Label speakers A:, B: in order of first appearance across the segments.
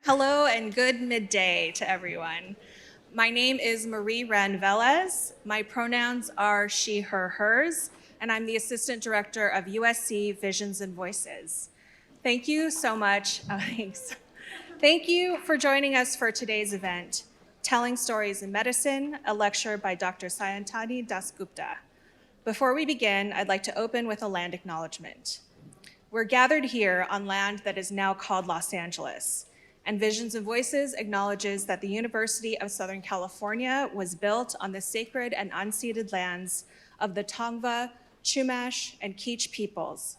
A: Hello and good midday to everyone. My name is Marie Ren Velez. My pronouns are she, her, hers, and I'm the Assistant Director of USC Visions and Voices. Thank you so much. Thanks. Thank you for joining us for today's event, Telling Stories in Medicine, a lecture by Dr. Sayantani Dasgupta. Before we begin, I'd like to open with a land acknowledgement. We're gathered here on land that is now called Los Angeles, and Visions and Voices acknowledges that the University of Southern California was built on the sacred and unceded lands of the Tongva, Chumash, and Kizh peoples.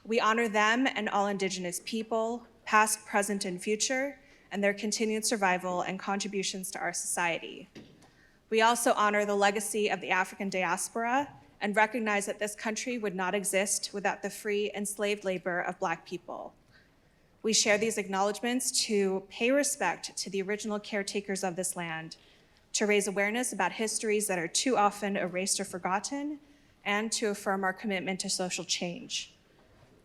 A: We honor them and all Indigenous people, past, present, and future, and their continued survival and contributions to our society. We also honor the legacy of the African diaspora and recognize that this country would not exist without the free enslaved labor of Black people. We share these acknowledgements to pay respect to the original caretakers of this land, to raise awareness about histories that are too often erased or forgotten, and to affirm our commitment to social change.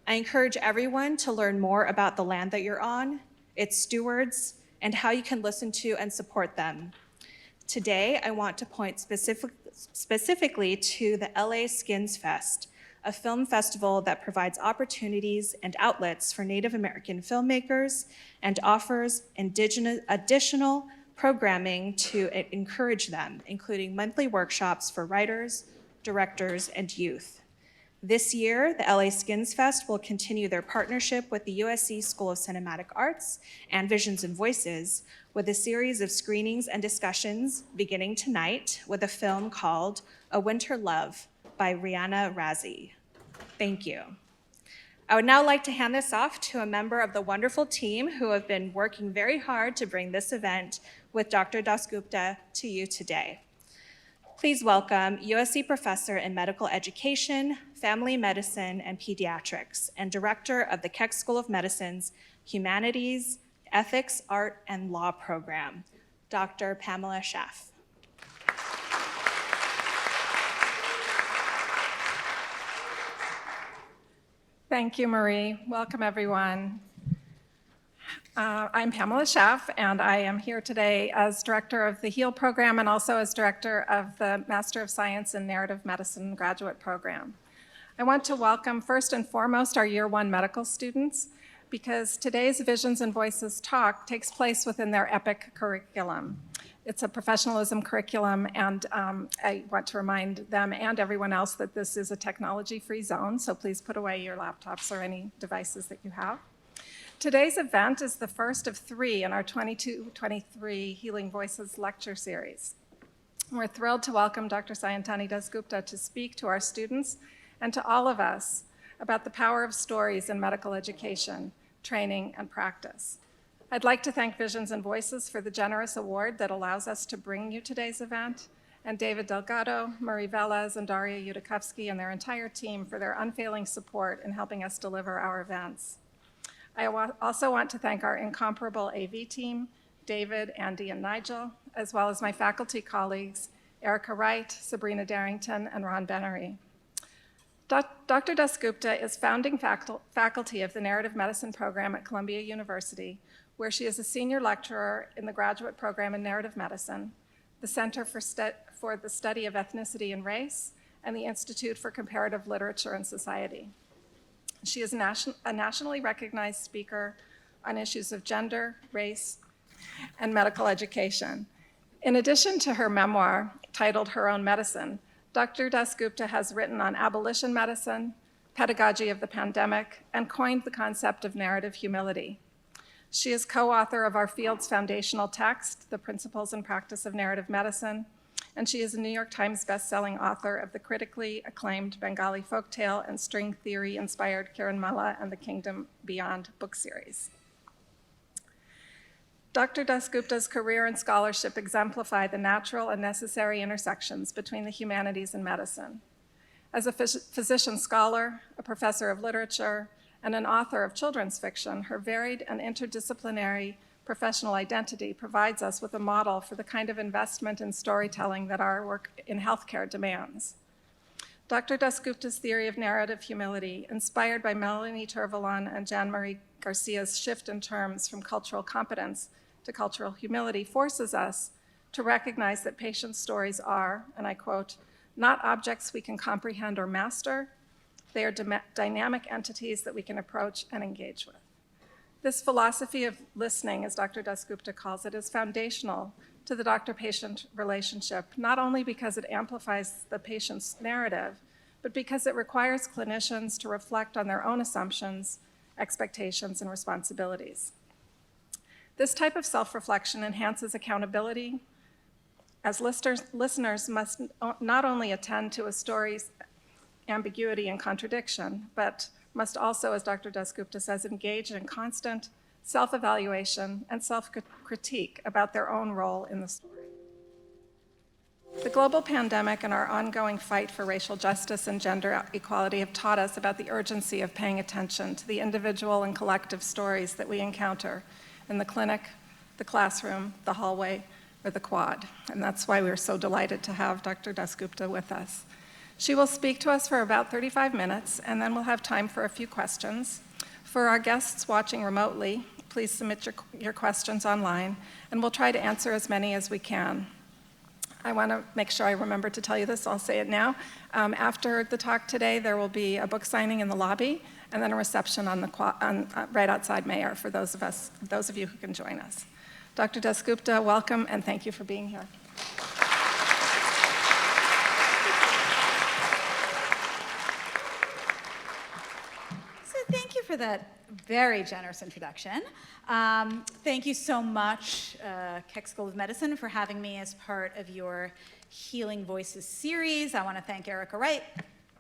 A: I encourage everyone to learn more about the land that you're on, its stewards, and how you can listen to and support them. Today, I want to point specifically to the LA Skins Fest, a film festival that provides opportunities and outlets for Native American filmmakers and offers additional programming to encourage them, including monthly workshops for writers, directors, and youth. This year, the LA Skins Fest will continue their partnership with the USC School of Cinematic Arts and Visions and Voices with a series of screenings and discussions beginning tonight with a film called A Winter Love by Rihanna Razi. Thank you. I would now like to hand this off to a member of the wonderful team who have been working very hard to bring this event with Dr. Dasgupta to you today. Please welcome USC Professor in Medical Education, Family Medicine, and Pediatrics, and Director of the Keck School of Medicine's Humanities, Ethics, Art, and Law program, Dr. Pamela Schaff.
B: Thank you, Marie. Welcome, everyone. I'm Pamela Schaff, and I am here today as director of the HEAL program and also as director of the Master of Science in Narrative Medicine graduate program. I want to welcome first and foremost our year one medical students because today's Visions and Voices talk takes place within their EPIC curriculum. It's a professionalism curriculum, and I want to remind them and everyone else that this is a technology-free zone, so please put away your laptops or any devices that you have. Today's event is the first of 3 in our 22-23 Healing Voices lecture series. We're thrilled to welcome Dr. Sayantani Dasgupta to speak to our students and to all of us about the power of stories in medical education, training, and practice. I'd like to thank Visions and Voices for the generous award that allows us to bring you today's event, and David Delgado, Marie Velez, and Daria Yudakovsky and their entire team for their unfailing support in helping us deliver our events. I also want to thank our incomparable AV team, David, Andy, and Nigel, as well as my faculty colleagues, Erica Wright, Sabrina Darrington, and Ron Bennery. Dr. Dasgupta is founding faculty of the Narrative Medicine program at Columbia University, where she is a senior lecturer in the graduate program in Narrative Medicine, the Center for the Study of Ethnicity and Race, and the Institute for Comparative Literature and Society. She is a nationally recognized speaker on issues of gender, race, and medical education. In addition to her memoir titled Her Own Medicine, Dr. Dasgupta has written on abolition medicine, pedagogy of the pandemic, and coined the concept of narrative humility. She is co-author of our field's foundational text, The Principles and Practice of Narrative Medicine, and she is a New York Times bestselling author of the critically acclaimed Bengali folktale and string theory-inspired Kiranmala and the Kingdom Beyond book series. Dr. Dasgupta's career and scholarship exemplify the natural and necessary intersections between the humanities and medicine. As a physician scholar, a professor of literature, and an author of children's fiction, her varied and interdisciplinary professional identity provides us with a model for the kind of investment in storytelling that our work in healthcare demands. Dr. Dasgupta's theory of narrative humility, inspired by Melanie Turvalon and Jean-Marie Garcia's shift in terms from cultural competence to cultural humility, forces us to recognize that patients' stories are, and I quote, not objects we can comprehend or master. They are dynamic entities that we can approach and engage with. This philosophy of listening, as Dr. Dasgupta calls it, is foundational to the doctor-patient relationship, not only because it amplifies the patient's narrative, but because it requires clinicians to reflect on their own assumptions, expectations, and responsibilities. This type of self-reflection enhances accountability, as listeners must not only attend to a story's ambiguity and contradiction, but must also, as Dr. Dasgupta says, engage in constant self-evaluation and self-critique about their own role in the story. The global pandemic and our ongoing fight for racial justice and gender equality have taught us about the urgency of paying attention to the individual and collective stories that we encounter in the clinic, the classroom, the hallway, or the quad. And that's why we're so delighted to have Dr. Dasgupta with us. She will speak to us for about 35 minutes, and then we'll have time for a few questions. For our guests watching remotely, please submit your questions online, and we'll try to answer as many as we can. I want to make sure I remember to tell you this, I'll say it now. After the talk today, there will be a book signing in the lobby, and then a reception right outside Mayor for those of you who can join us. Dr. Dasgupta, welcome, and thank you for being here.
C: Thank you for that very generous introduction. Thank you so much, Keck School of Medicine, for having me as part of your Healing Voices series. I want to thank Erica Wright,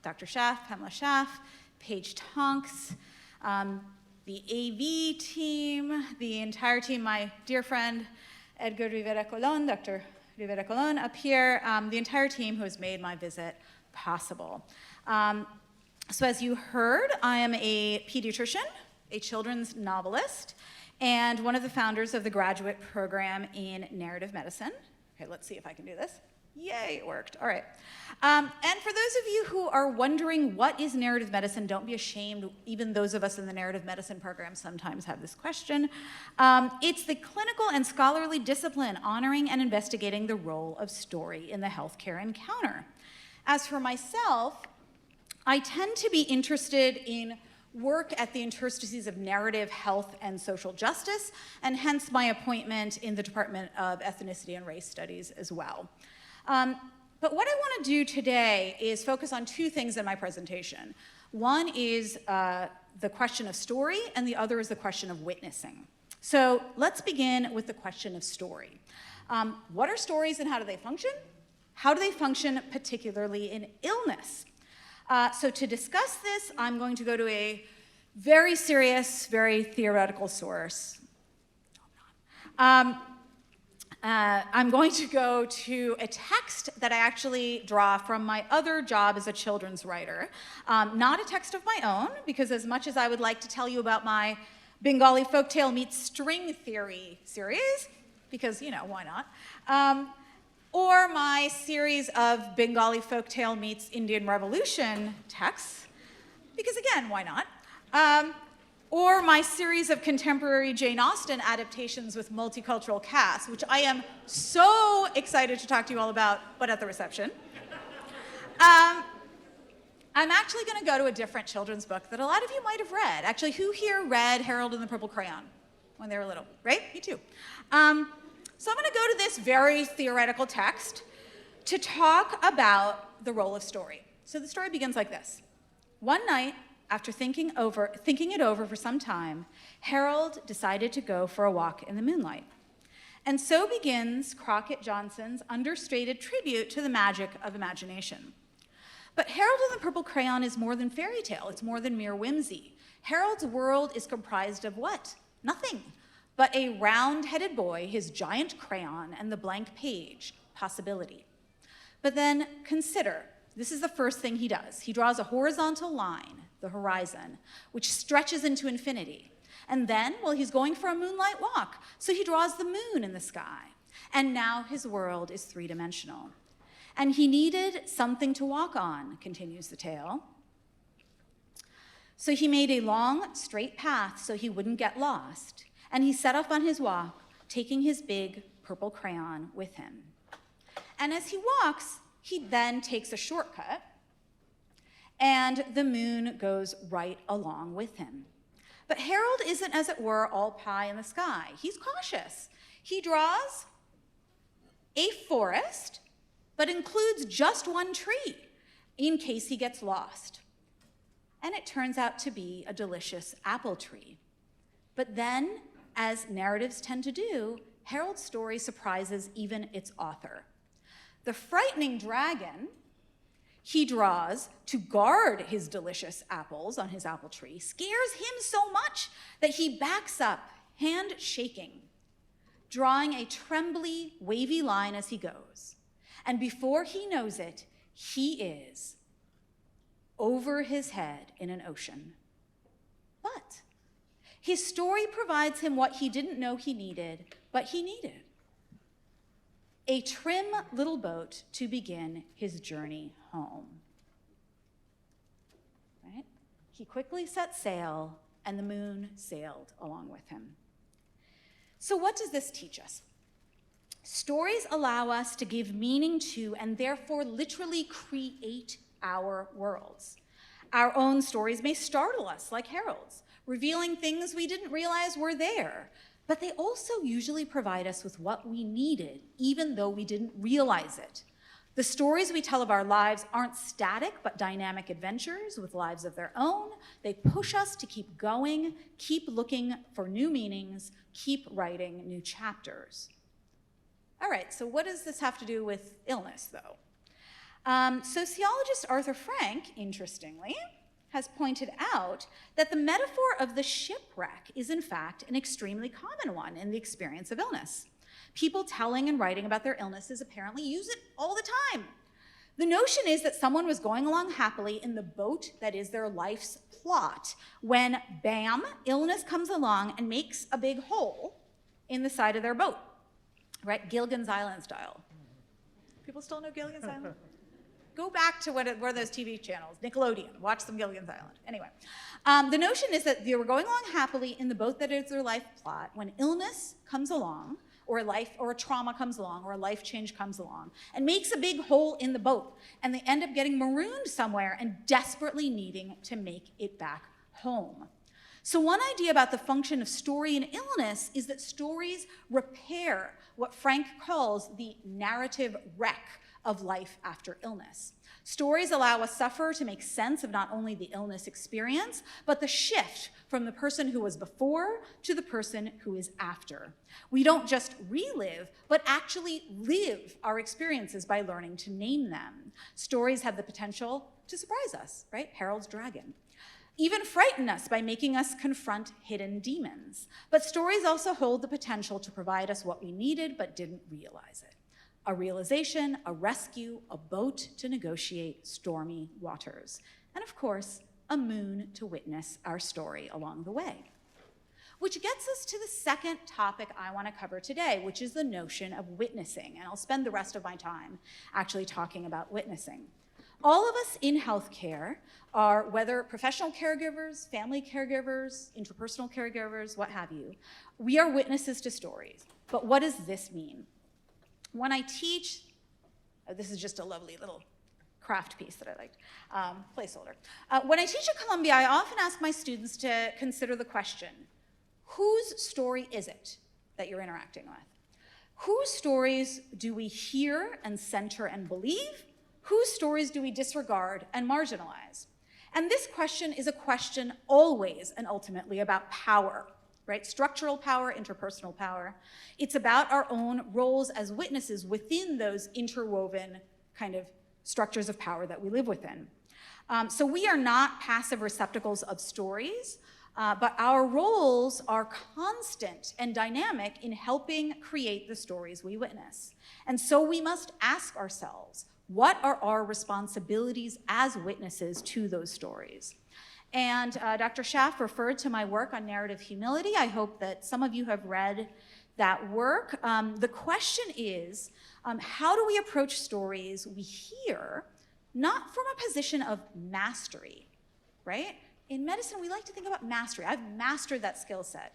C: Dr. Schaff, Pamela Schaff, Paige Tonks, the AV team, the entire team, my dear friend Edgar Rivera Colon, Dr. Rivera Colon up here, the entire team who has made my visit possible. So as you heard, I am a pediatrician, a children's novelist, and one of the founders of the graduate program in narrative medicine. Okay, let's see if I can do this. Yay, it worked. All right. And for those of you who are wondering what is narrative medicine, don't be ashamed. Even those of us in the narrative medicine program sometimes have this question. It's the clinical and scholarly discipline honoring and investigating the role of story in the healthcare encounter. As for myself, I tend to be interested in work at the interstices of narrative, health, and social justice, and hence my appointment in the Department of Ethnicity and Race Studies as well. But what I want to do today is focus on two things in my presentation. One is the question of story, and the other is the question of witnessing. So let's begin with the question of story. What are stories and how do they function? How do they function particularly in illness? So to discuss this, I'm going to go to a very serious, very theoretical source. I'm going to go to a text that I actually draw from my other job as a children's writer. Not a text of my own, because as much as I would like to tell you about my Bengali folktale meets string theory series, because, you know, why not? Or my series of Bengali folktale meets Indian Revolution texts, because again, why not? Or my series of contemporary Jane Austen adaptations with multicultural casts, which I am so excited to talk to you all about, but at the reception. I'm actually going to go to a different children's book that a lot of you might have read. Actually, who here read Harold and the Purple Crayon when they were little? Right? Me too. So I'm going to go to this very theoretical text to talk about the role of story. So the story begins like this. One night, after thinking it over for some time, Harold decided to go for a walk in the moonlight. And so begins Crockett Johnson's understated tribute to the magic of imagination. But Harold and the Purple Crayon is more than fairy tale. It's more than mere whimsy. Harold's world is comprised of what? Nothing. But a round-headed boy, his giant crayon, and the blank page, possibility. But then consider, this is the first thing he does. He draws a horizontal line, the horizon, which stretches into infinity. And then, well, he's going for a moonlight walk, so he draws the moon in the sky. And now his world is three-dimensional. And he needed something to walk on, continues the tale. So he made a long, straight path so he wouldn't get lost, and he set off on his walk, taking his big purple crayon with him. And as he walks, he then takes a shortcut, and the moon goes right along with him. But Harold isn't, as it were, all pie in the sky. He's cautious. He draws a forest, but includes just one tree in case he gets lost. And it turns out to be a delicious apple tree. But then, as narratives tend to do, Harold's story surprises even its author. The frightening dragon he draws to guard his delicious apples on his apple tree scares him so much that he backs up, hand shaking, drawing a trembly, wavy line as he goes. And before he knows it, he is over his head in an ocean. But his story provides him what he didn't know he needed, but he needed: a trim little boat to begin his journey home. Right? He quickly set sail, and the moon sailed along with him. So what does this teach us? Stories allow us to give meaning to, and therefore literally create, our worlds. Our own stories may startle us, like Harold's, revealing things we didn't realize were there. But they also usually provide us with what we needed, even though we didn't realize it. The stories we tell of our lives aren't static, but dynamic adventures with lives of their own. They push us to keep going, keep looking for new meanings, keep writing new chapters. All right, so what does this have to do with illness, though? Sociologist Arthur Frank, interestingly, has pointed out that the metaphor of the shipwreck is in fact an extremely common one in the experience of illness. People telling and writing about their illnesses apparently use it all the time. The notion is that someone was going along happily in the boat that is their life's plot when, bam, illness comes along and makes a big hole in the side of their boat, right? Gilligan's Island style. People still know Gilligan's Island? Go back to what are those TV channels, Nickelodeon, watch some Gilligan's Island. Anyway, the notion is that they were going along happily in the boat that is their life plot when illness comes along, or a trauma comes along, or a life change comes along, and makes a big hole in the boat, and they end up getting marooned somewhere and desperately needing to make it back home. So one idea about the function of story in illness is that stories repair what Frank calls the narrative wreck of life after illness. Stories allow a sufferer to make sense of not only the illness experience, but the shift from the person who was before to the person who is after. We don't just relive, but actually live our experiences by learning to name them. Stories have the potential to surprise us, right? Harold's dragon. Even frighten us by making us confront hidden demons. But stories also hold the potential to provide us what we needed but didn't realize it. A realization, a rescue, a boat to negotiate stormy waters. And of course, a moon to witness our story along the way. Which gets us to the second topic I want to cover today, which is the notion of witnessing. And I'll spend the rest of my time actually talking about witnessing. All of us in healthcare are, whether professional caregivers, family caregivers, interpersonal caregivers, what have you, we are witnesses to stories. But what does this mean? When I teach, this is just a lovely little craft piece that I liked, placeholder. When I teach at Columbia, I often ask my students to consider the question, whose story is it that you're interacting with? Whose stories do we hear and center and believe? Whose stories do we disregard and marginalize? And this question is a question always and ultimately about power. Right? Structural power, interpersonal power. It's about our own roles as witnesses within those interwoven kind of structures of power that we live within. So we are not passive receptacles of stories, but our roles are constant and dynamic in helping create the stories we witness. And so we must ask ourselves, what are our responsibilities as witnesses to those stories? And Dr. Schaff referred to my work on narrative humility. I hope that some of you have read that work. The question is, how do we approach stories we hear, not from a position of mastery, right? In medicine, we like to think about mastery. I've mastered that skill set.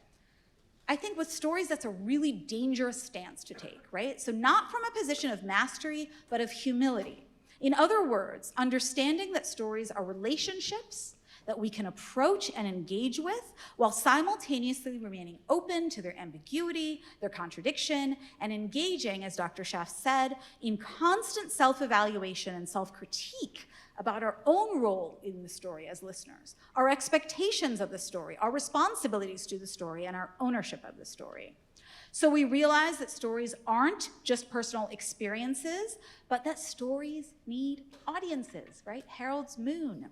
C: I think with stories, that's a really dangerous stance to take, right? So not from a position of mastery, but of humility. In other words, understanding that stories are relationships that we can approach and engage with while simultaneously remaining open to their ambiguity, their contradiction, and engaging, as Dr. Schaff said, in constant self-evaluation and self-critique about our own role in the story as listeners, our expectations of the story, our responsibilities to the story, and our ownership of the story. So we realize that stories aren't just personal experiences, but that stories need audiences, right? Harold's Moon.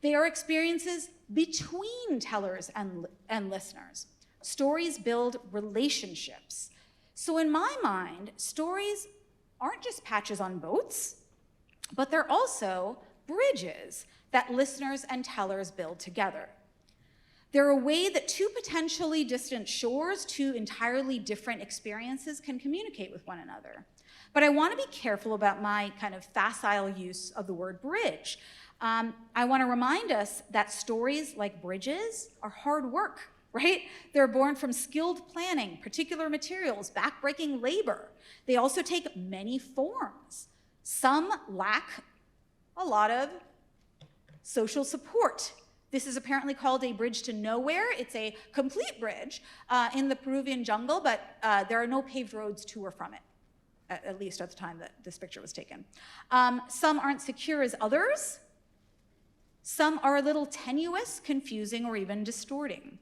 C: They are experiences between tellers and listeners. Stories build relationships. So in my mind, stories aren't just patches on boats, but they're also bridges that listeners and tellers build together. They're a way that two potentially distant shores, two entirely different experiences can communicate with one another. But I want to be careful about my kind of facile use of the word bridge. I want to remind us that stories like bridges are hard work, right? They're born from skilled planning, particular materials, backbreaking labor. They also take many forms. Some lack a lot of social support. This is apparently called a bridge to nowhere. It's a complete bridge in the Peruvian jungle, but there are no paved roads to or from it, at least at the time that this picture was taken. Some aren't secure as others. Some are a little tenuous, confusing, or even distorting.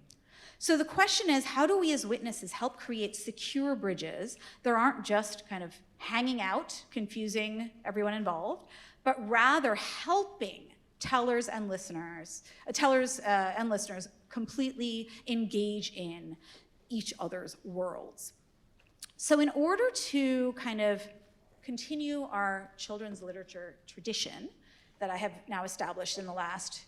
C: So the question is, how do we as witnesses help create secure bridges that aren't just kind of hanging out, confusing everyone involved, but rather helping tellers and listeners completely engage in each other's worlds. So in order to kind of continue our children's literature tradition that I have now established in the last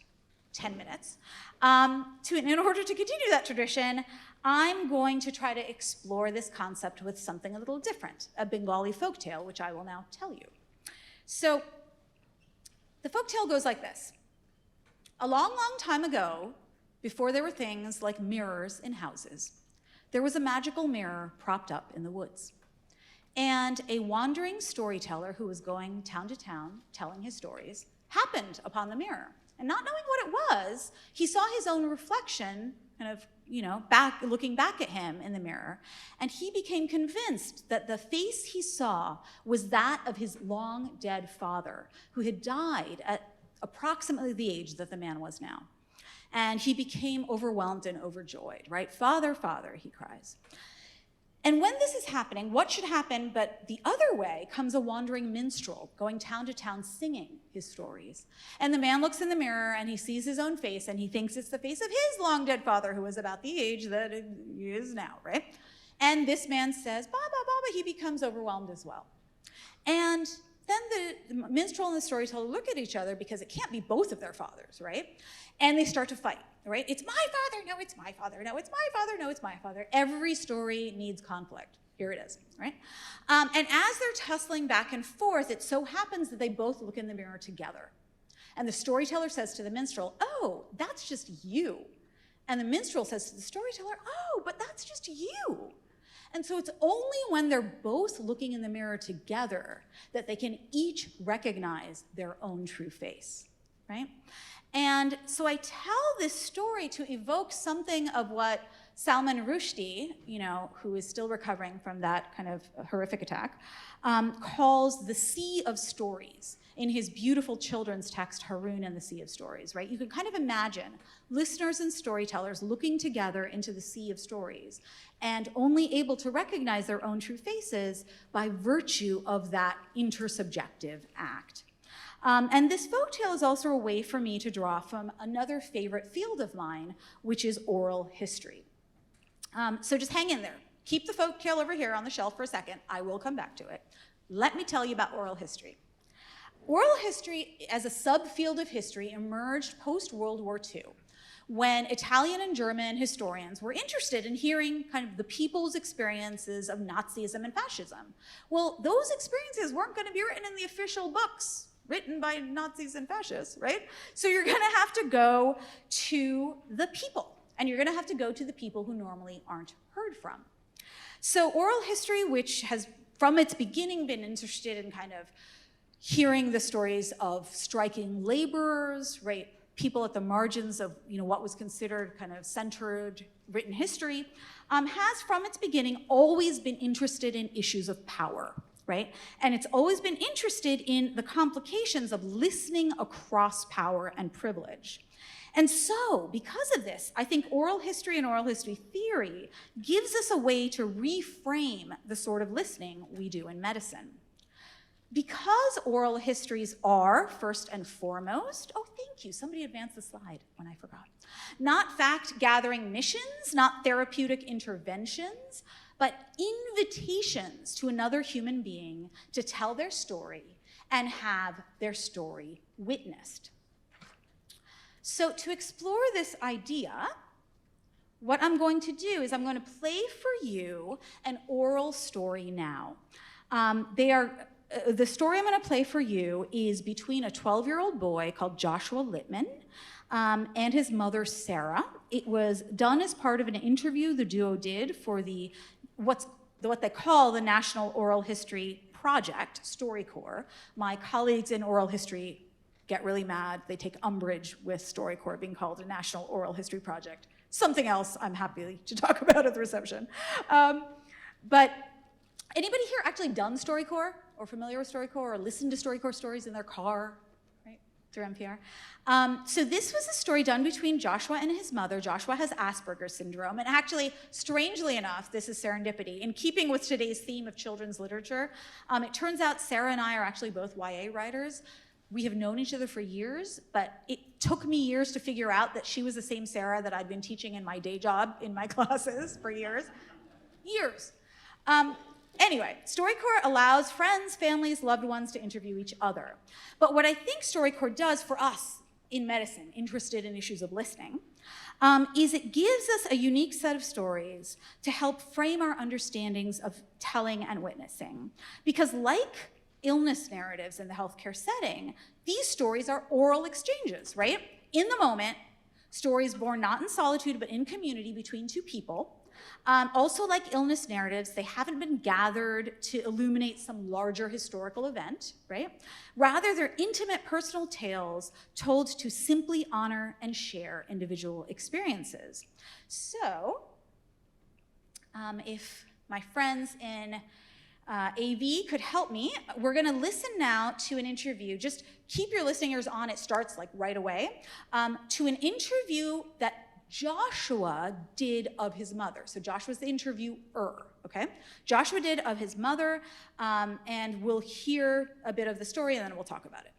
C: 10 minutes, in order to continue that tradition, I'm going to try to explore this concept with something a little different, a Bengali folktale, which I will now tell you. So the folktale goes like this. A long, long time ago, before there were things like mirrors in houses, there was a magical mirror propped up in the woods. And a wandering storyteller who was going town to town telling his stories happened upon the mirror. And not knowing what it was, he saw his own reflection kind of, looking back at him in the mirror. And he became convinced that the face he saw was that of his long dead father, who had died at approximately the age that the man was now. And he became overwhelmed and overjoyed, right? Father, father, he cries. And when this is happening, what should happen but the other way comes a wandering minstrel going town to town singing his stories. And the man looks in the mirror and he sees his own face and he thinks it's the face of his long dead father who was about the age that he is now, right? And this man says, Baba, Baba, he becomes overwhelmed as well. And then the minstrel and the storyteller look at each other because it can't be both of their fathers, right? And they start to fight, right? It's my father, no, it's my father, no, it's my father, no, it's my father. Every story needs conflict. Here it is, right? And as they're tussling back and forth, it so happens that they both look in the mirror together. And the storyteller says to the minstrel, oh, that's just you. And the minstrel says to the storyteller, oh, but that's just you. And so it's only when they're both looking in the mirror together that they can each recognize their own true face, right? And so I tell this story to evoke something of what Salman Rushdie, who is still recovering from that kind of horrific attack, calls the Sea of Stories in his beautiful children's text, Haroun and the Sea of Stories, right? You can kind of imagine listeners and storytellers looking together into the sea of stories and only able to recognize their own true faces by virtue of that intersubjective act. And this folktale is also a way for me to draw from another favorite field of mine, which is oral history. So just hang in there. Keep the folktale over here on the shelf for a second. I will come back to it. Let me tell you about oral history. Oral history as a subfield of history emerged post-World War II, when Italian and German historians were interested in hearing kind of the people's experiences of Nazism and fascism. Well, those experiences weren't going to be written in the official books written by Nazis and fascists, right? So you're going to have to go to the people, and you're going to have to go to the people who normally aren't heard from. So oral history, which has from its beginning been interested in kind of hearing the stories of striking laborers, right? People at the margins of what was considered kind of centered written history, has from its beginning always been interested in issues of power, right? And it's always been interested in the complications of listening across power and privilege. And so, because of this, I think oral history and oral history theory gives us a way to reframe the sort of listening we do in medicine. Because oral histories are, first and foremost, oh, thank you, somebody advanced the slide when I forgot, not fact-gathering missions, not therapeutic interventions, but invitations to another human being to tell their story and have their story witnessed. So to explore this idea, what I'm going to do is I'm going to play for you an oral story now. The story I'm going to play for you is between a 12-year-old boy called Joshua Littman and his mother, Sarah. It was done as part of an interview the duo did for what they call the National Oral History Project, StoryCorps. My colleagues in oral history get really mad. They take umbrage with StoryCorps being called a National Oral History Project. Something else I'm happy to talk about at the reception. But anybody here actually done StoryCorps or familiar with StoryCorps or listened to StoryCorps stories in their car, right, through NPR? So this was a story done between Joshua and his mother. Joshua has Asperger's syndrome, and actually, strangely enough, this is serendipity. In keeping with today's theme of children's literature, it turns out Sarah and I are actually both YA writers. We have known each other for years, but it took me years to figure out that she was the same Sarah that I'd been teaching in my day job in my classes for years. Anyway, StoryCorps allows friends, families, loved ones to interview each other. But what I think StoryCorps does for us in medicine, interested in issues of listening, is it gives us a unique set of stories to help frame our understandings of telling and witnessing. Because like illness narratives in the healthcare setting, these stories are oral exchanges, right? In the moment, stories born not in solitude, but in community between two people. Also, like illness narratives, they haven't been gathered to illuminate some larger historical event, right? Rather, they're intimate personal tales told to simply honor and share individual experiences. So, if my friends in AV could help me, we're gonna listen now to an interview. Just keep your listening ears on, it starts like right away, to an interview that Joshua did of his mother. So Joshua's the interviewer, okay? Joshua did of his mother, and we'll hear a bit of the story and then we'll talk about it.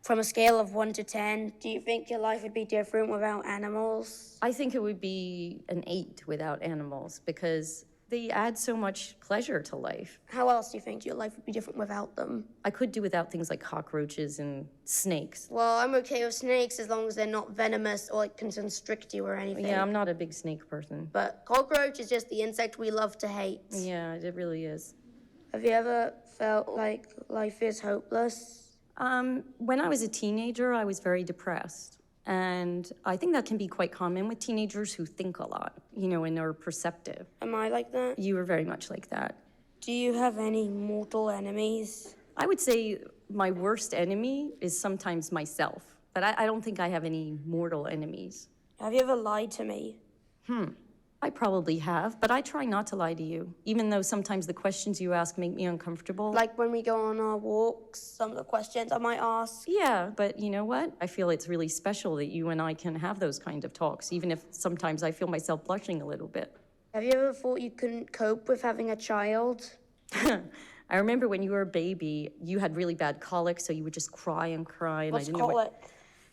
D: From a scale of 1 to 10, do you think your life would be different without animals?
E: I think it would be an 8 without animals because they add so much pleasure to life.
D: How else do you think your life would be different without them?
E: I could do without things like cockroaches and snakes.
D: Well, I'm okay with snakes as long as they're not venomous or can constrict you or anything.
E: Yeah, I'm not a big snake person.
D: But cockroach is just the insect we love to hate.
E: Yeah, it really is.
D: Have you ever felt like life is hopeless?
E: When I was a teenager, I was very depressed. And I think that can be quite common with teenagers who think a lot, and are perceptive.
D: Am I like that?
E: You were very much like that.
D: Do you have any mortal enemies?
E: I would say my worst enemy is sometimes myself, but I don't think I have any mortal enemies.
D: Have you ever lied to me?
E: I probably have, but I try not to lie to you, even though sometimes the questions you ask make me uncomfortable.
D: Like when we go on our walks, some of the questions I might ask.
E: Yeah, but you know what? I feel it's really special that you and I can have those kind of talks, even if sometimes I feel myself blushing a little bit.
D: Have you ever thought you couldn't cope with having a child?
E: I remember when you were a baby, you had really bad colic, so you would just cry and cry. And
D: What's
E: I didn't know
D: colic?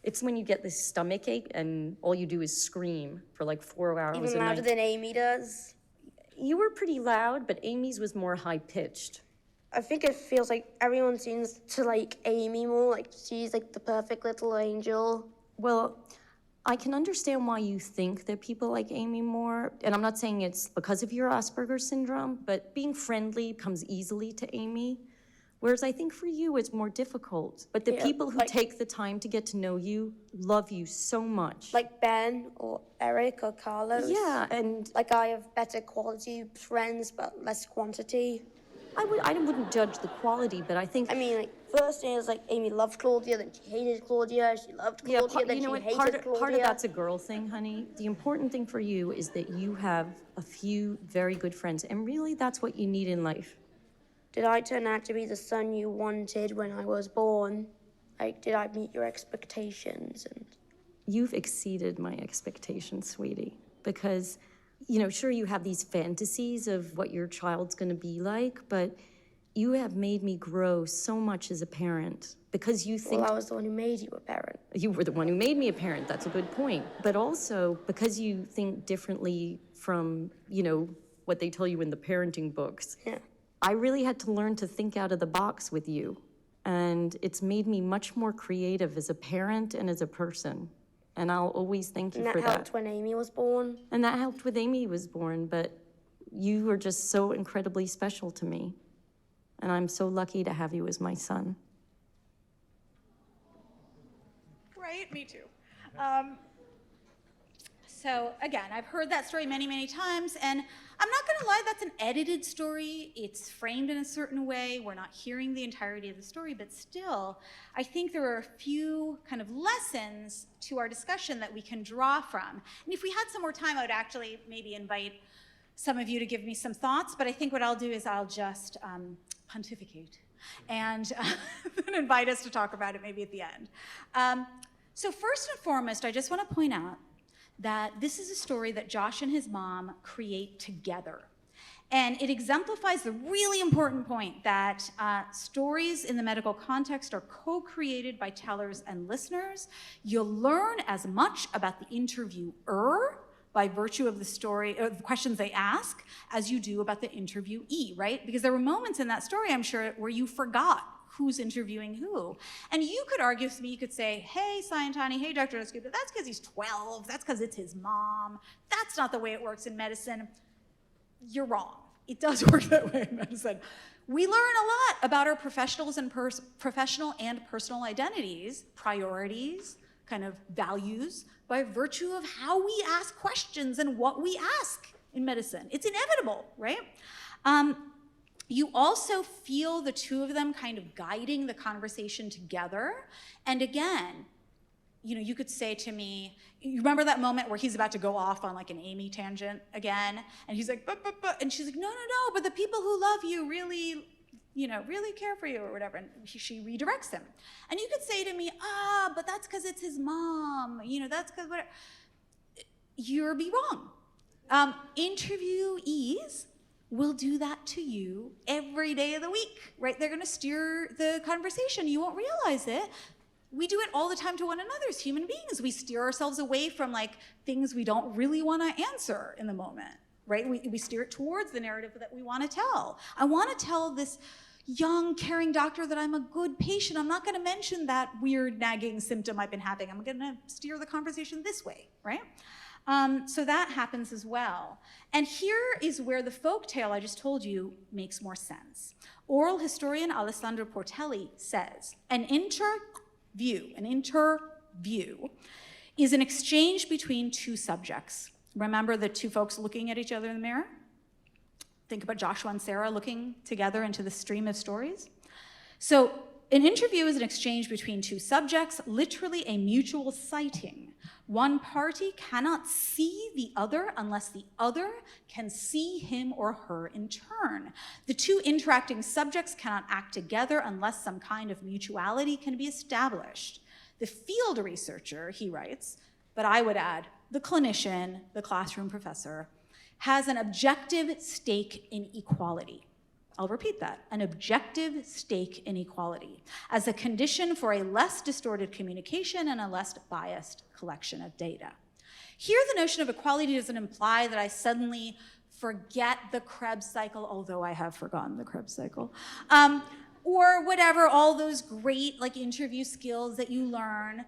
E: It's when you get this stomach ache and all you do is scream for like 4 hours
D: Even
E: a
D: louder
E: night.
D: than Amy does?
E: You were pretty loud, but Amy's was more high-pitched.
D: I think it feels like everyone seems to like Amy more, like she's like the perfect little angel.
E: Well, I can understand why you think that people like Amy more, and I'm not saying it's because of your Asperger's syndrome, but being friendly comes easily to Amy, whereas I think for you it's more difficult. But the
D: Yeah,
E: people who
D: like-
E: take the time to get to know you love you so much.
D: Like Ben or Eric or Carlos.
E: Yeah, and
D: Like I have better quality friends, but less quantity.
E: I wouldn't judge the quality, but I think
D: I mean, like, first it was like Amy loved Claudia, then she hated Claudia, she loved
E: yeah,
D: Claudia, then
E: you know
D: she
E: what?
D: hated Claudia.
E: Part of that's a girl thing, honey. The important thing for you is that you have a few very good friends, and really that's what you need in life.
D: Did I turn out to be the son you wanted when I was born? Like, did I meet your expectations? And
E: You've exceeded my expectations, sweetie, because, you know, sure, you have these fantasies of what your child's going to be like, but you have made me grow so much as a parent because you think...
D: well, I was the one who made you a parent.
E: You were the one who made me a parent. That's a good point. But also because you think differently from, you know, what they tell you in the parenting books.
D: Yeah.
E: I really had to learn to think out of the box with you. And it's made me much more creative as a parent and as a person. And I'll always thank you
D: And
E: for
D: that helped when Amy was born.
E: And that helped with Amy was born, but you were just so incredibly special to me. And I'm so lucky to have you as my son.
C: Right, me too. So again, I've heard that story many, many times, and I'm not gonna lie, that's an edited story. It's framed in a certain way. We're not hearing the entirety of the story, but still, I think there are a few kind of lessons to our discussion that we can draw from. And if we had some more time, I would actually maybe invite some of you to give me some thoughts, but I think what I'll do is I'll just pontificate and then invite us to talk about it maybe at the end. So first and foremost, I just want to point out that this is a story that Josh and his mom create together. And it exemplifies the really important point that stories in the medical context are co-created by tellers and listeners. You'll learn as much about the interviewer by virtue of the story, or the questions they ask, as you do about the interviewee, right? Because there were moments in that story, I'm sure, where you forgot who's interviewing who. And you could argue with me, you could say, hey, Sayantani, hey, Dr. Dasgupta, that's because he's 12, that's because it's his mom. That's not the way it works in medicine. You're wrong. It does work that way in medicine. We learn a lot about our professionals and professional and personal identities, priorities, kind of values, by virtue of how we ask questions and what we ask in medicine. It's inevitable, right? You also feel the two of them kind of guiding the conversation together. And again, you know, you could say to me, you remember that moment where he's about to go off on like an Amy tangent again? And he's like, but, and she's like, no, but the people who love you really, you know, really care for you or whatever. And she redirects him. And you could say to me, but that's because it's his mom. You know, that's because whatever. You'll be wrong. Interviewees will do that to you every day of the week, right? They're gonna steer the conversation. You won't realize it. We do it all the time to one another as human beings. We steer ourselves away from like things we don't really wanna answer in the moment, right? We steer it towards the narrative that we wanna tell. I wanna tell this young, caring doctor that I'm a good patient. I'm not gonna mention that weird nagging symptom I've been having. I'm gonna steer the conversation this way, right? So that happens as well. And here is where the folktale I just told you makes more sense. Oral historian Alessandro Portelli says, an interview is an exchange between two subjects. Remember the two folks looking at each other in the mirror? Think about Joshua and Sarah looking together into the stream of stories. So an interview is an exchange between two subjects, literally a mutual sighting. One party cannot see the other unless the other can see him or her in turn. The two interacting subjects cannot act together unless some kind of mutuality can be established. The field researcher, he writes, but I would add, the clinician, the classroom professor, has an objective stake in equality. I'll repeat that, an objective stake in equality as a condition for a less distorted communication and a less biased collection of data. Here, the notion of equality doesn't imply that I suddenly forget the Krebs cycle, although I have forgotten the Krebs cycle. or whatever, all those great like interview skills that you learn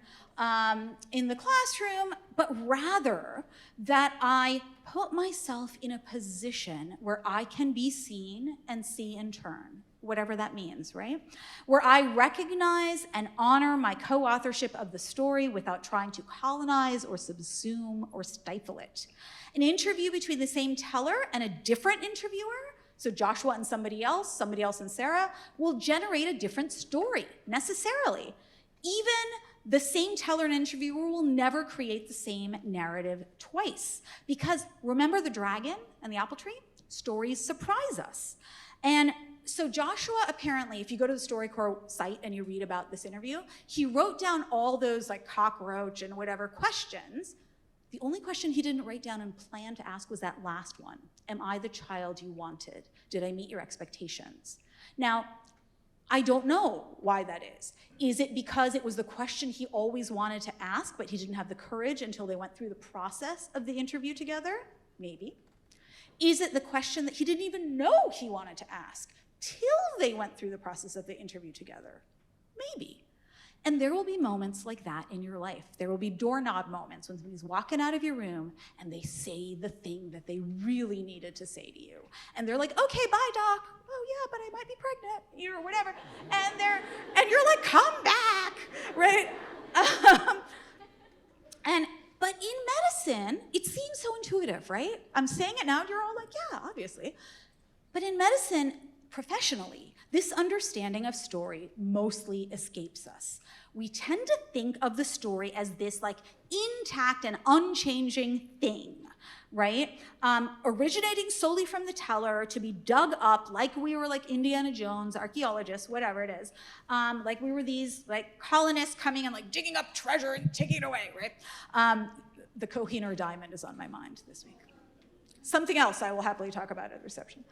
C: in the classroom, but rather that I put myself in a position where I can be seen and see in turn, whatever that means, right? Where I recognize and honor my co-authorship of the story without trying to colonize or subsume or stifle it. An interview between the same teller and a different interviewer, so Joshua and somebody else and Sarah, will generate a different story, necessarily. Even the same teller and interviewer will never create the same narrative twice. Because remember the dragon and the apple tree? Stories surprise us. And so Joshua, apparently, if you go to the StoryCorps site and you read about this interview, he wrote down all those like cockroach and whatever questions. The only question he didn't write down and plan to ask was that last one. Am I the child you wanted? Did I meet your expectations? Now, I don't know why that is. Is it because it was the question he always wanted to ask, but he didn't have the courage until they went through the process of the interview together? Maybe. Is it the question that he didn't even know he wanted to ask till they went through the process of the interview together? Maybe. And there will be moments like that in your life. There will be doorknob moments when somebody's walking out of your room and they say the thing that they really needed to say to you. And they're like, okay, bye, doc. Oh yeah, but I might be pregnant, or whatever. And you're like, come back, right? But in medicine, it seems so intuitive, right? I'm saying it now and you're all like, yeah, obviously. But in medicine, professionally, this understanding of story mostly escapes us. We tend to think of the story as this like intact and unchanging thing, right? Originating solely from the teller to be dug up like we were like Indiana Jones, archaeologists, whatever it is. Like we were these like colonists coming and like digging up treasure and taking it away, right? The Kohinoor diamond is on my mind this week. Something else I will happily talk about at reception.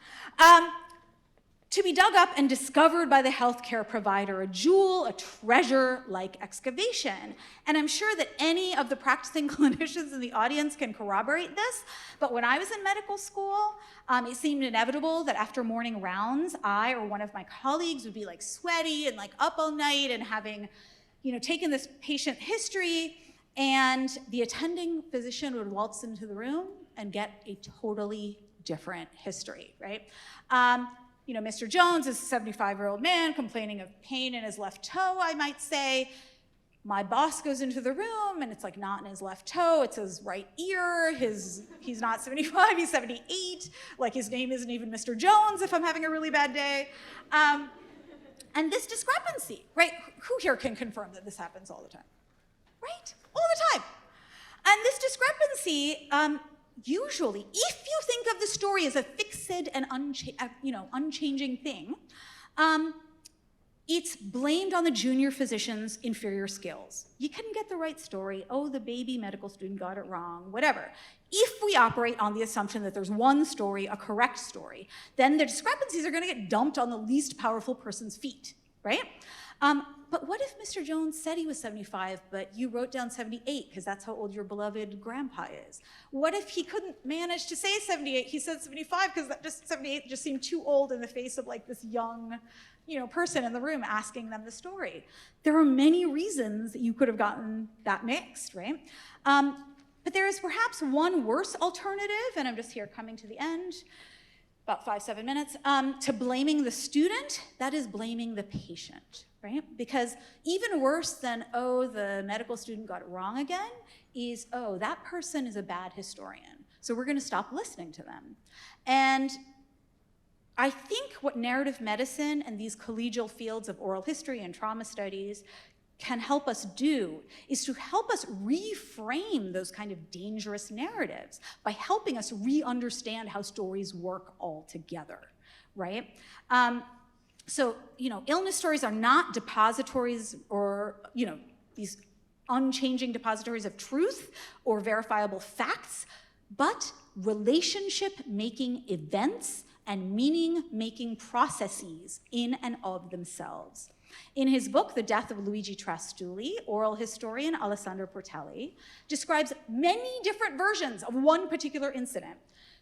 C: To be dug up and discovered by the healthcare provider, a jewel, a treasure-like excavation. And I'm sure that any of the practicing clinicians in the audience can corroborate this, but when I was in medical school, it seemed inevitable that after morning rounds, I or one of my colleagues would be like sweaty and like up all night and having, taken this patient history, and the attending physician would waltz into the room and get a totally different history, right? Mr. Jones is a 75-year-old man complaining of pain in his left toe, I might say. My boss goes into the room and it's like not in his left toe, it's his right ear. He's not 75, he's 78. Like his name isn't even Mr. Jones if I'm having a really bad day. And this discrepancy, right? Who here can confirm that this happens all the time? Right? All the time. And this discrepancy, usually, if you think of the story as a fixed and unchanging thing, it's blamed on the junior physician's inferior skills. You couldn't get the right story. Oh, the baby medical student got it wrong, whatever. If we operate on the assumption that there's one story, a correct story, then the discrepancies are going to get dumped on the least powerful person's feet, right? But what if Mr. Jones said he was 75, but you wrote down 78 because that's how old your beloved grandpa is? What if he couldn't manage to say 78, he said 75 because 78 just seemed too old in the face of like this young, person in the room asking them the story? There are many reasons that you could have gotten that mixed, right? But there is perhaps one worse alternative, and I'm just here coming to the end, about 5-7 minutes, to blaming the student, that is blaming the patient, right? Because even worse than, oh, the medical student got it wrong again, is, oh, that person is a bad historian, so we're gonna stop listening to them. And I think what narrative medicine and these collegial fields of oral history and trauma studies can help us do is to help us reframe those kind of dangerous narratives by helping us re-understand how stories work all together, right? So, illness stories are not depositories or, these unchanging depositories of truth or verifiable facts, but relationship-making events and meaning-making processes in and of themselves. In his book, The Death of Luigi Trastulli, oral historian Alessandro Portelli describes many different versions of one particular incident.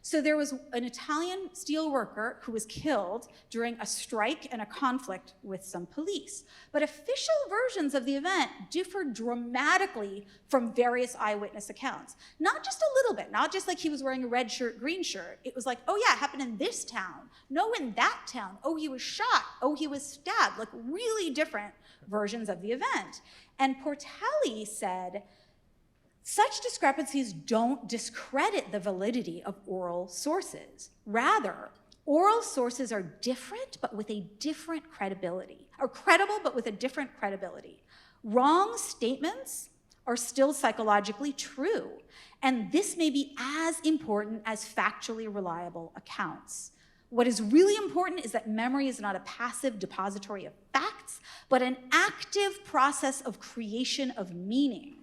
C: So there was an Italian steel worker who was killed during a strike and a conflict with some police. But official versions of the event differed dramatically from various eyewitness accounts. Not just a little bit, not just like he was wearing a red shirt, green shirt. It was like, oh yeah, it happened in this town. No, in that town. Oh, he was shot. Oh, he was stabbed. Like really different versions of the event. And Portelli said, such discrepancies don't discredit the validity of oral sources. Rather, oral sources are different but with a different credibility, or credible but with a different credibility. Wrong statements are still psychologically true, and this may be as important as factually reliable accounts. What is really important is that memory is not a passive depository of facts, but an active process of creation of meaning.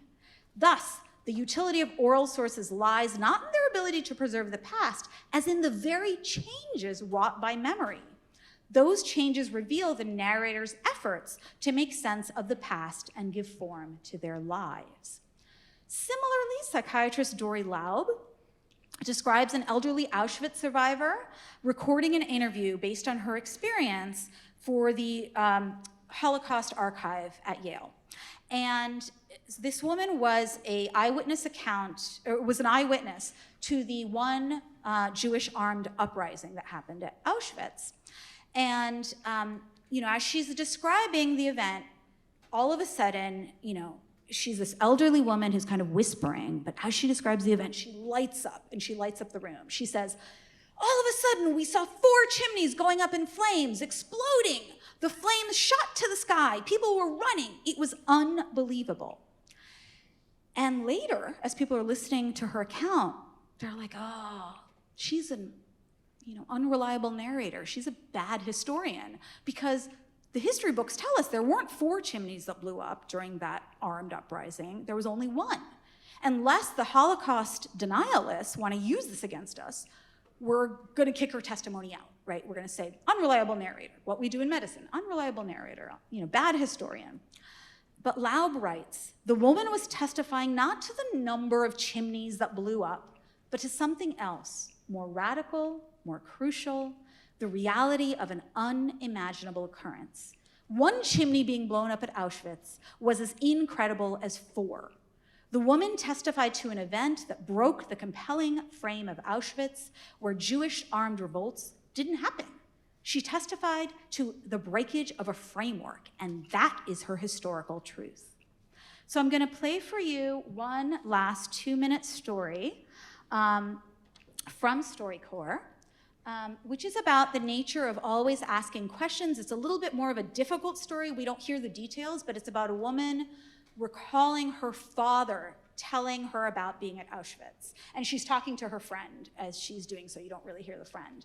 C: Thus, the utility of oral sources lies not in their ability to preserve the past, as in the very changes wrought by memory. Those changes reveal the narrator's efforts to make sense of the past and give form to their lives. Similarly, psychiatrist Dory Laub describes an elderly Auschwitz survivor recording an interview based on her experience for the Holocaust Archive at Yale. And this woman was an eyewitness to the one Jewish armed uprising that happened at Auschwitz. And as she's describing the event, all of a sudden, she's this elderly woman who's kind of whispering, but as she describes the event, she lights up the room. She says, all of a sudden, we saw 4 chimneys going up in flames, exploding. The flames shot to the sky. People were running. It was unbelievable. And later, as people are listening to her account, they're like, oh, she's an unreliable narrator. She's a bad historian. Because the history books tell us there weren't 4 chimneys that blew up during that armed uprising. There was only 1. Unless the Holocaust denialists want to use this against us, we're going to kick her testimony out, right? We're going to say, unreliable narrator, what we do in medicine, unreliable narrator, bad historian. But Laub writes, the woman was testifying not to the number of chimneys that blew up, but to something else, more radical, more crucial, the reality of an unimaginable occurrence. 1 chimney being blown up at Auschwitz was as incredible as 4. The woman testified to an event that broke the compelling frame of Auschwitz, where Jewish armed revolts didn't happen. She testified to the breakage of a framework, and that is her historical truth. So I'm going to play for you one last 2-minute story from StoryCorps, which is about the nature of always asking questions. It's a little bit more of a difficult story. We don't hear the details, but it's about a woman recalling her father telling her about being at Auschwitz. And she's talking to her friend as she's doing so. You don't really hear the friend.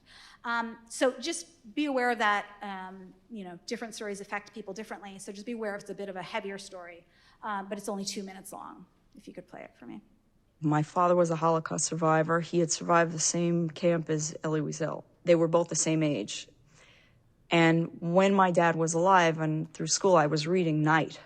C: So just be aware of that. Different stories affect people differently. So just be aware it's a bit of a heavier story. But it's only 2 minutes long, if you could play it for me.
F: My father was a Holocaust survivor. He had survived the same camp as Elie Wiesel. They were both the same age. And when my dad was alive and through school, I was reading Night.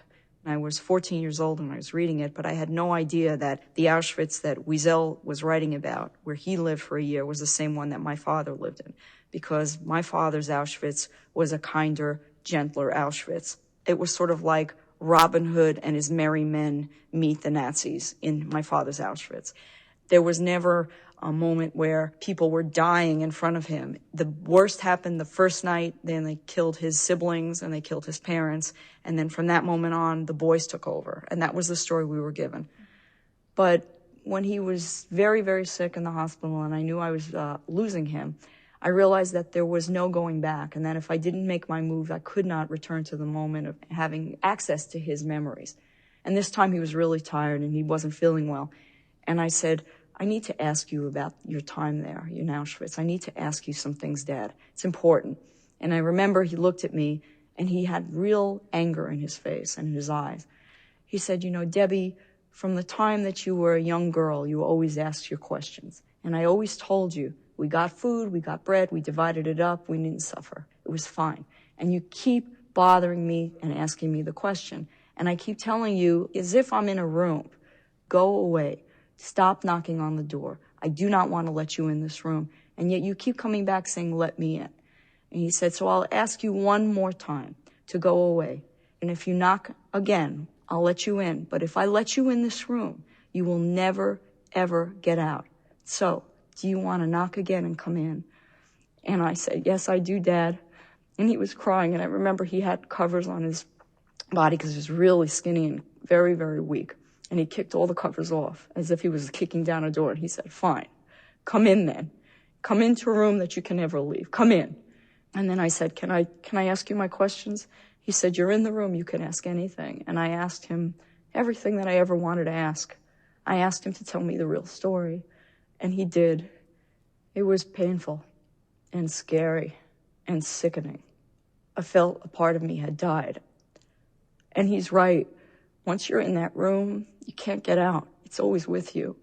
F: I was 14 years old when I was reading it, but I had no idea that the Auschwitz that Wiesel was writing about, where he lived for a year, was the same one that my father lived in, because my father's Auschwitz was a kinder, gentler Auschwitz. It was sort of like Robin Hood and his merry men meet the Nazis in my father's Auschwitz. There was never a moment where people were dying in front of him. The worst happened the first night, then they killed his siblings and they killed his parents, and then from that moment on, the boys took over, and that was the story we were given. But when he was very, very sick in the hospital and I knew I was losing him, I realized that there was no going back, and that if I didn't make my move, I could not return to the moment of having access to his memories. And this time he was really tired and he wasn't feeling well. And I said, I need to ask you about your time there in Auschwitz. I need to ask you some things, Dad. It's important. And I remember he looked at me and he had real anger in his face and in his eyes. He said, Debbie, from the time that you were a young girl, you always asked your questions. And I always told you, we got food, we got bread, we divided it up, we didn't suffer. It was fine. And you keep bothering me and asking me the question. And I keep telling you, as if I'm in a room, go away. Stop knocking on the door. I do not want to let you in this room. And yet you keep coming back saying, let me in. And he said, so I'll ask you one more time to go away. And if you knock again, I'll let you in. But if I let you in this room, you will never, ever get out. So, do you want to knock again and come in? And I said, yes, I do, Dad. And he was crying. And I remember he had covers on his body because he was really skinny and very, very weak. And he kicked all the covers off as if he was kicking down a door. And he said, fine, come in then. Come into a room that you can never leave. Come in. And then I said, can I ask you my questions? He said, you're in the room, you can ask anything. And I asked him everything that I ever wanted to ask. I asked him to tell me the real story, and he did. It was painful and scary and sickening. I felt a part of me had died. And he's right. Once you're in that room, you can't get out. It's always with you.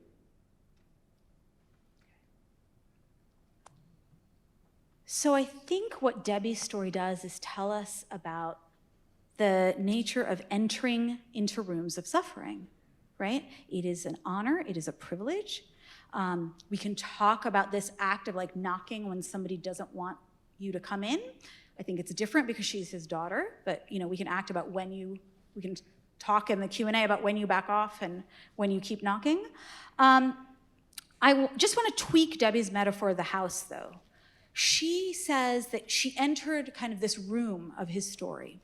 C: So I think what Debbie's story does is tell us about the nature of entering into rooms of suffering, right? It is an honor, it is a privilege. We can talk about this act of like knocking when somebody doesn't want you to come in. I think it's different because she's his daughter, but we can act about we can talk in the Q&A about when you back off and when you keep knocking. I just want to tweak Debbie's metaphor of the house though. She says that she entered kind of this room of his story.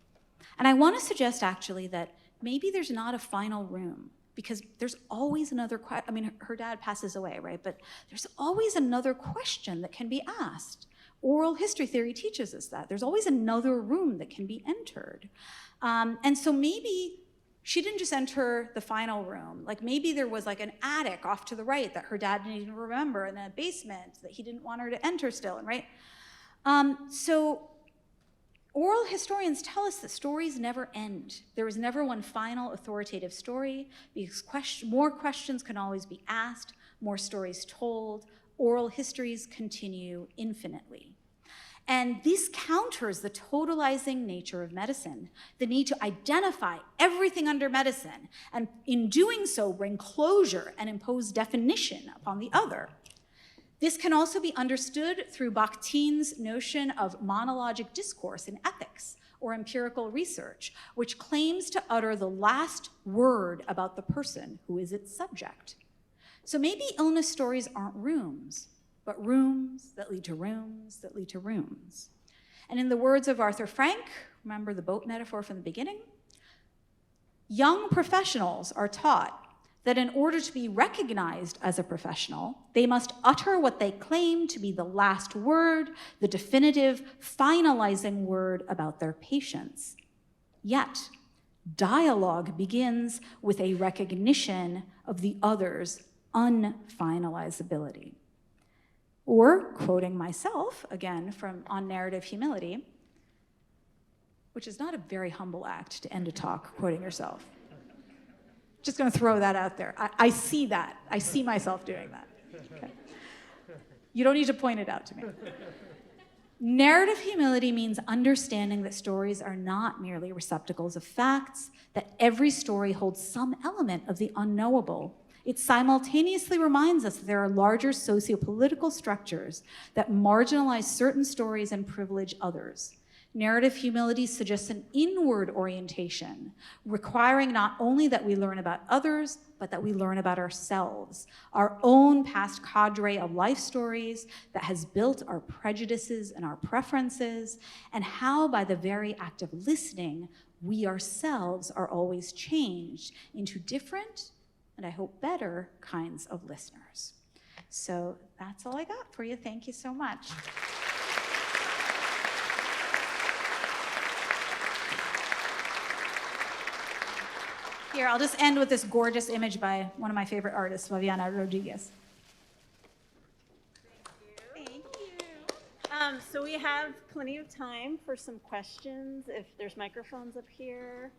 C: And I want to suggest actually that maybe there's not a final room because there's always another question. I mean, her dad passes away, right? But there's always another question that can be asked. Oral history theory teaches us that. There's always another room that can be entered. And so maybe she didn't just enter the final room. Like maybe there was like an attic off to the right that her dad didn't even remember, and then a basement that he didn't want her to enter still, right? So oral historians tell us that stories never end. There is never one final authoritative story because more questions can always be asked, more stories told. Oral histories continue infinitely. And this counters the totalizing nature of medicine, the need to identify everything under medicine, and in doing so, bring closure and impose definition upon the other. This can also be understood through Bakhtin's notion of monologic discourse in ethics or empirical research, which claims to utter the last word about the person who is its subject. So maybe illness stories aren't rooms, but rooms that lead to rooms that lead to rooms. And in the words of Arthur Frank, remember the boat metaphor from the beginning? Young professionals are taught that in order to be recognized as a professional, they must utter what they claim to be the last word, the definitive, finalizing word about their patients. Yet, dialogue begins with a recognition of the other's unfinalizability. Or, quoting myself, again, from On Narrative Humility, which is not a very humble act to end a talk, quoting yourself. Just gonna throw that out there. I see that. I see myself doing that. Okay. You don't need to point it out to me. Narrative humility means understanding that stories are not merely receptacles of facts, that every story holds some element of the unknowable. It simultaneously reminds us that there are larger sociopolitical structures that marginalize certain stories and privilege others. Narrative humility suggests an inward orientation, requiring not only that we learn about others, but that we learn about ourselves, our own past cadre of life stories that has built our prejudices and our preferences, and how by the very act of listening, we ourselves are always changed into different and I hope better kinds of listeners. So that's all I got for you. Thank you so much. Here, I'll just end with this gorgeous image by one of my favorite artists, Viviana Rodriguez.
G: Thank you. So we have plenty of time for some questions if there's microphones up here.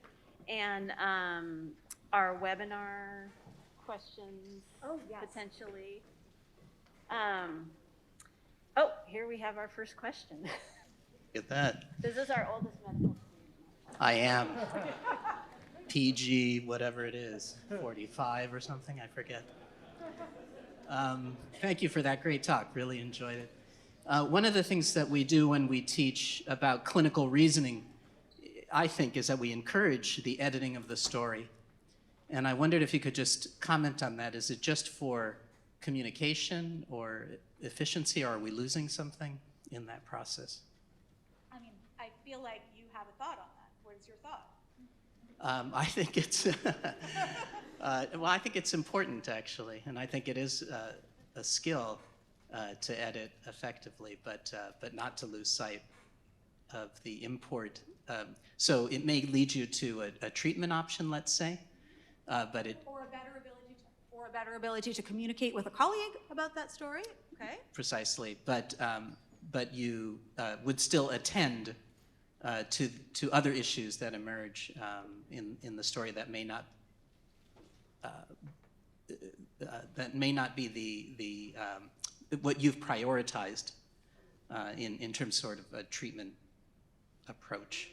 G: And our webinar questions, potentially. Here we have our first question.
H: Get that.
G: This is our oldest medical student.
H: I am PG, whatever it is, 45 or something, I forget. Thank you for that great talk. Really enjoyed it. One of the things that we do when we teach about clinical reasoning, I think, is that we encourage the editing of the story. And I wondered if you could just comment on that. Is it just for communication or efficiency, or are we losing something in that process?
C: I mean, I feel like you have a thought on that. What is your thought?
H: I think it's well, I think it's important actually, and I think it is a skill to edit effectively, but not to lose sight of the import. So it may lead you to a treatment option, let's say, but it
C: Or a better ability to communicate with a colleague about that story. Okay.
H: precisely, but you would still attend to other issues that emerge in the story that may not be the what you've prioritized in terms sort of a treatment approach,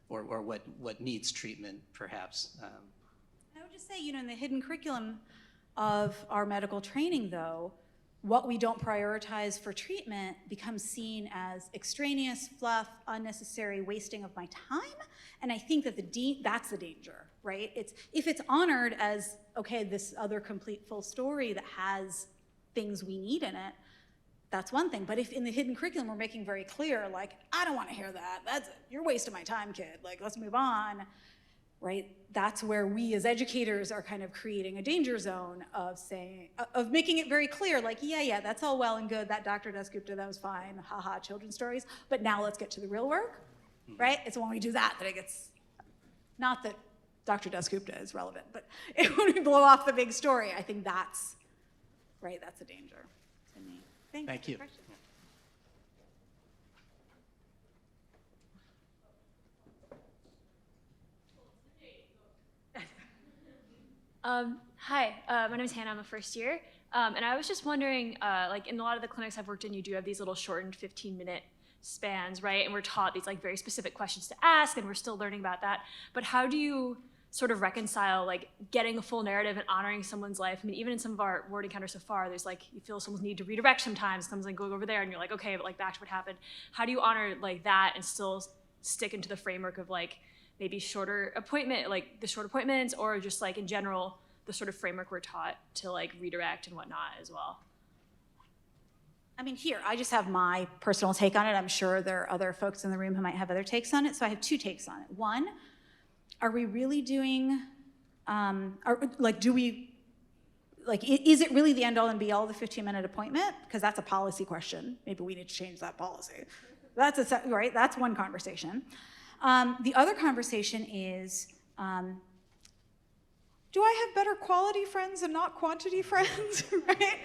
H: or what needs treatment perhaps.
C: I would just say, in the hidden curriculum of our medical training, though, what we don't prioritize for treatment becomes seen as extraneous, fluff, unnecessary wasting of my time. And I think that that's the danger, right? If it's honored as, okay, this other complete full story that has things we need in it, that's one thing. But if in the hidden curriculum we're making very clear, like, I don't want to hear that. You're wasting my time, kid. Like, let's move on. Right? That's where we as educators are kind of creating a danger zone of making it very clear, like, yeah, that's all well and good, that Dr. Dasgupta, that was fine, haha, children's stories, but now let's get to the real work, right? It's when we do that it gets, not that Dr. Dasgupta is relevant, but when we blow off the big story, I think that's a danger to me.
H: Thank you.
I: Hi, my name is Hannah. I'm a first year. And I was just wondering, like in a lot of the clinics I've worked in, you do have these little shortened 15-minute spans, right? And we're taught these like very specific questions to ask, and we're still learning about that. But how do you sort of reconcile like getting a full narrative and honoring someone's life? I mean, even in some of our word encounters so far, there's like, you feel someone's need to redirect sometimes, someone's like going over there and you're like, okay, but like back to what happened. How do you honor like that and still stick into the framework of like maybe shorter appointment, like the short appointments, or just like in general, the sort of framework we're taught to like redirect and whatnot as well?
C: I mean, here, I just have my personal take on it. I'm sure there are other folks in the room who might have other takes on it. So I have two takes on it. One, are we really doing, is it really the end all and be all the 15-minute appointment? Because that's a policy question. Maybe we need to change that policy. Right, that's one conversation. The other conversation is, do I have better quality friends and not quantity friends, right?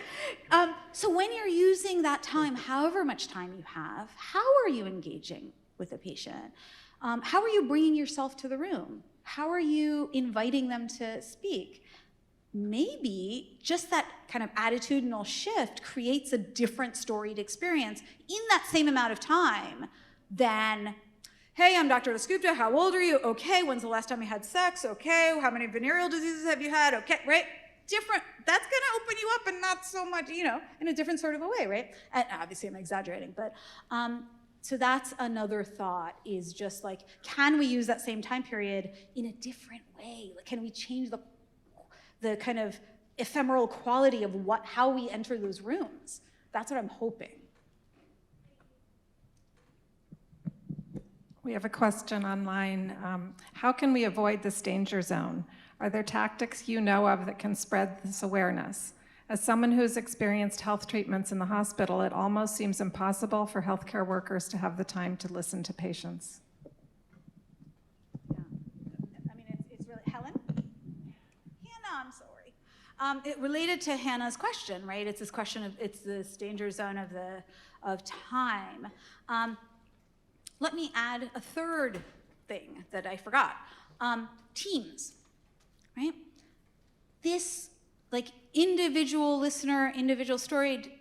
C: So when you're using that time, however much time you have, how are you engaging with the patient? How are you bringing yourself to the room? How are you inviting them to speak? Maybe just that kind of attitudinal shift creates a different storied experience in that same amount of time than, hey, I'm Dr. Dasgupta, how old are you? Okay, when's the last time you had sex? Okay, how many venereal diseases have you had? Okay, right? Different, that's gonna open you up and not so much, in a different sort of a way, right? And obviously I'm exaggerating, but so that's another thought, is just like, can we use that same time period in a different way? Like, can we change the kind of ephemeral quality of how we enter those rooms? That's what I'm hoping.
B: We have a question online. How can we avoid this danger zone? Are there tactics you know of that can spread this awareness? As someone who's experienced health treatments in the hospital, it almost seems impossible for healthcare workers to have the time to listen to patients.
C: Yeah. I mean, it's really, Helen? Hannah, I'm sorry. It related to Hannah's question, right? It's this question of, it's this danger zone of time. Let me add a third thing that I forgot. Teams, right? This like individual listener, individual story,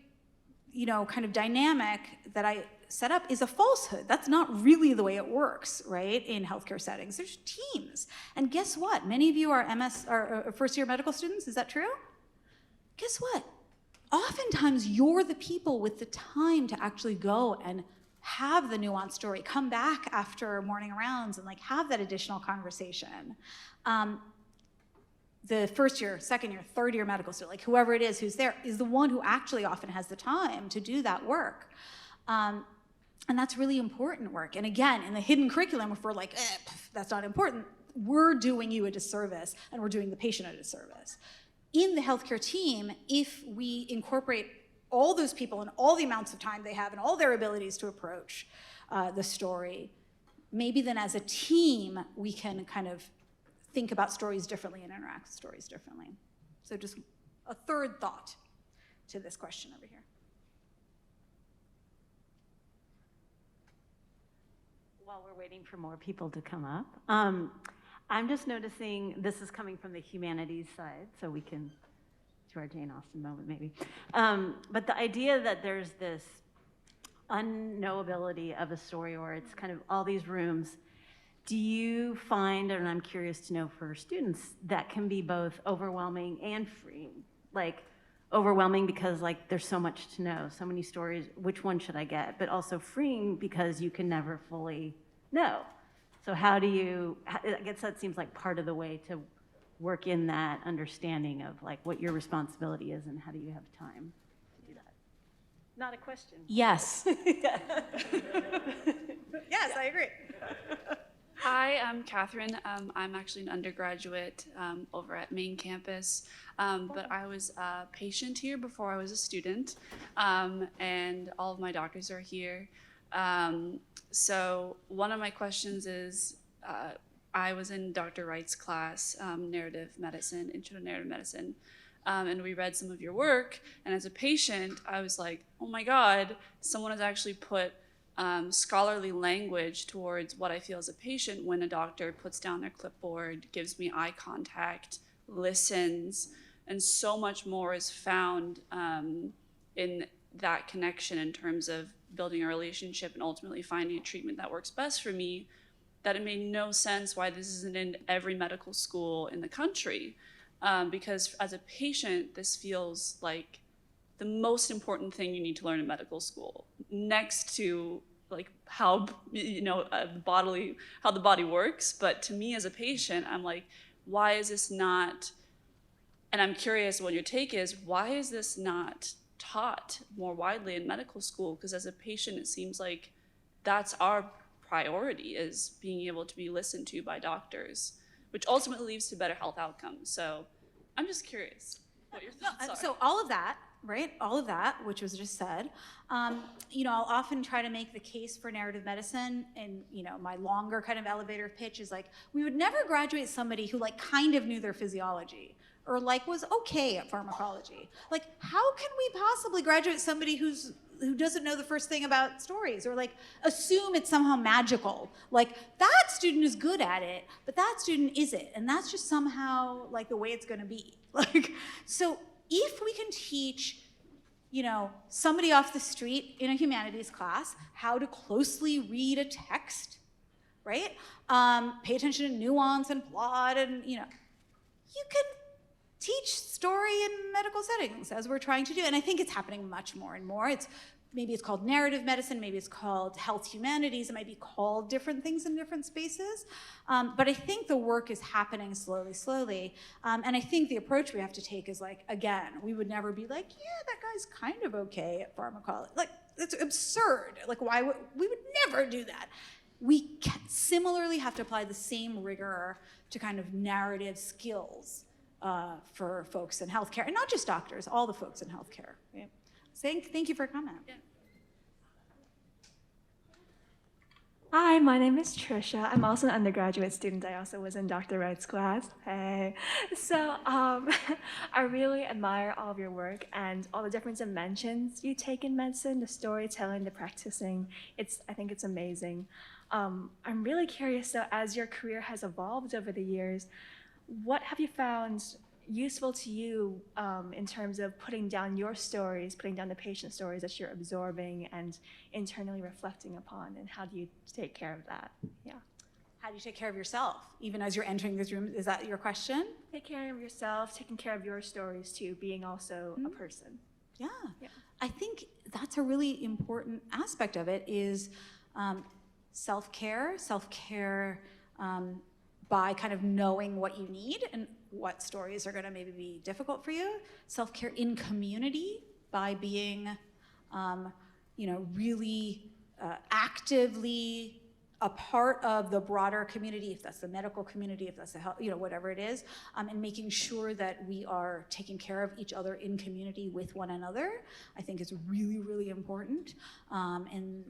C: kind of dynamic that I set up is a falsehood. That's not really the way it works, right? In healthcare settings, there's teams. And guess what? Many of you are first year medical students, is that true? Guess what? oftentimes you're the people with the time to actually go and have the nuanced story, come back after morning rounds and like have that additional conversation. The first year, second year, third year medical student, like whoever it is who's there, is the one who actually often has the time to do that work. And that's really important work. And again, in the hidden curriculum, if we're like, that's not important, we're doing you a disservice and we're doing the patient a disservice. In the healthcare team, if we incorporate all those people and all the amounts of time they have and all their abilities to approach the story, maybe then as a team, we can kind of think about stories differently and interact with stories differently. So just a third thought to this question over here.
G: While we're waiting for more people to come up, I'm just noticing, this is coming from the humanities side, so we can to our Jane Austen moment maybe. But the idea that there's this unknowability of a story, or it's kind of all these rooms, do you find, and I'm curious to know for students, that can be both overwhelming and freeing? Like overwhelming because like there's so much to know, so many stories, which one should I get? But also freeing because you can never fully know. So how do you, I guess that seems like part of the way to work in that understanding of like what your responsibility is and how do you have time to do that? Not a question.
C: Yes. Yes, I agree.
J: Hi, I'm Catherine. I'm actually an undergraduate over at main campus, but I was a patient here before I was a student, and all of my doctors are here. So one of my questions is, I was in Dr. Wright's class, narrative medicine, intro to narrative medicine, and we read some of your work, and as a patient, I was like, oh my God, someone has actually put scholarly language towards what I feel as a patient when a doctor puts down their clipboard, gives me eye contact, listens, and so much more is found in that connection in terms of building a relationship and ultimately finding a treatment that works best for me, that it made no sense why this isn't in every medical school in the country. Because as a patient, this feels like the most important thing you need to learn in medical school, next to like how how the body works. But to me as a patient, I'm like, why is this not? And I'm curious what your take is. Why is this not taught more widely in medical school? Because as a patient, it seems like that's our priority, is being able to be listened to by doctors, which ultimately leads to better health outcomes. So I'm just curious what your thoughts are.
C: So all of that, right? All of that, which was just said, I'll often try to make the case for narrative medicine, and my longer kind of elevator pitch is like, we would never graduate somebody who like kind of knew their physiology or like was okay at pharmacology. Like, how can we possibly graduate somebody who doesn't know the first thing about stories, or like assume it's somehow magical? Like, that student is good at it, but that student isn't, and that's just somehow like the way it's gonna be. Like, so if we can teach, somebody off the street in a humanities class how to closely read a text, right? Pay attention to nuance and plot, and you can teach story in medical settings, as we're trying to do. And I think it's happening much more and more. Maybe it's called narrative medicine, maybe it's called health humanities, it might be called different things in different spaces. But I think the work is happening slowly. And I think the approach we have to take is like, again, we would never be like, yeah, that guy's kind of okay at pharmacology. Like, it's absurd. Like, we would never do that. We similarly have to apply the same rigor to kind of narrative skills for folks in healthcare, and not just doctors, all the folks in healthcare. Right? Thank you for your comment. Yeah.
K: Hi, my name is Trisha. I'm also an undergraduate student. I also was in Dr. Wright's class. Hey. So I really admire all of your work and all the different dimensions you take in medicine, the storytelling, the practicing. I think it's amazing. I'm really curious, though, as your career has evolved over the years, what have you found useful to you in terms of putting down your stories, putting down the patient stories that you're absorbing and internally reflecting upon, and how do you take care of that? Yeah.
C: How do you take care of yourself, even as you're entering this room? Is that your question?
K: Take care of yourself, taking care of your stories too, being also a person.
C: Yeah. I think that's a really important aspect of it is self-care by kind of knowing what you need and what stories are going to maybe be difficult for you. Self-care in community by being, really actively a part of the broader community, if that's the medical community, if that's the health, whatever it is, and making sure that we are taking care of each other in community with one another, I think is really, really important in